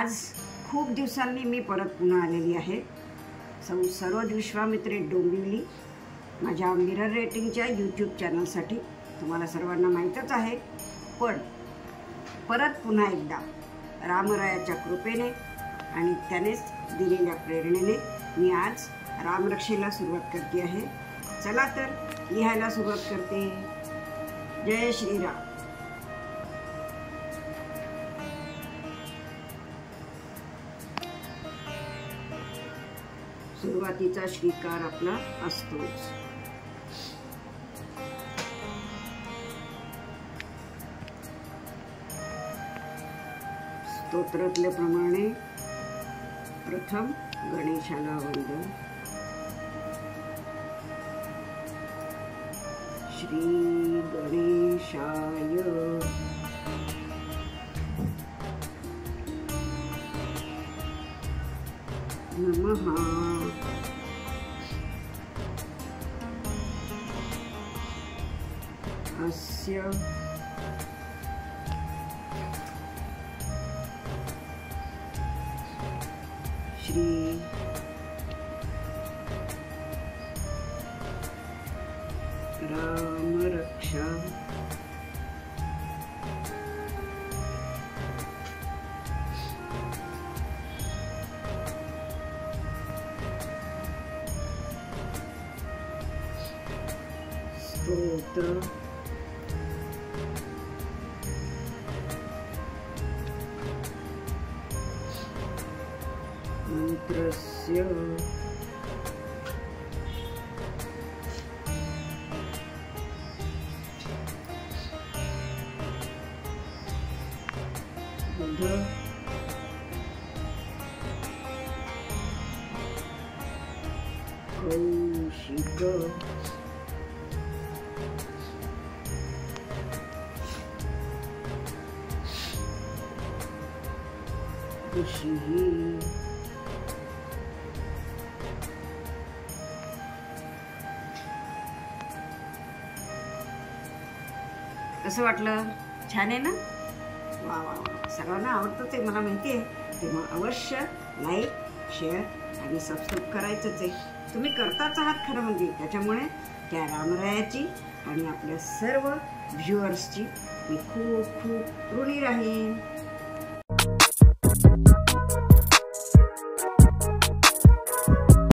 आज खूप दिवसांनी मी परत पुन्हा आलेली आहे सरोज विश्वामित्री डोंबिवली माझ्या मिरर रेटिंगच्या यूट्यूब चॅनलसाठी। तुम्हाला सर्वांना माहीतच आहे, पण परत पुन्हा एकदा रामरायाच्या कृपेने आणि त्यानेच दिलेल्या प्रेरणेने मी आज रामरक्षेला सुरुवात करते आहे। चला तर लिहायला सुरुवात करते। जय श्रीराम। सुरुवातीचा श्रीकार आपला असतोच। स्तोत्रातल्याप्रमाणे प्रथम गणेशाला वंदन। श्री गणेशाय नमः। अस्य श्री रामरक्षा स्तोत्र मंत्रस्य बुध कौशिक ऋषी कसं वाटलं? छान आहे ना? वा वा वा, सर्वांना आवडतंच आहे मला माहिती आहे। तेव्हा अवश्य लाईक, शेअर आणि सबस्क्राईब करायचंच आहे। तुम्ही करताच आहात खरं म्हणजे, त्याच्यामुळे त्या रामरायाची आणि आपल्या सर्व व्ह्युअर्सची मी खूप खूप ऋणी राहीन।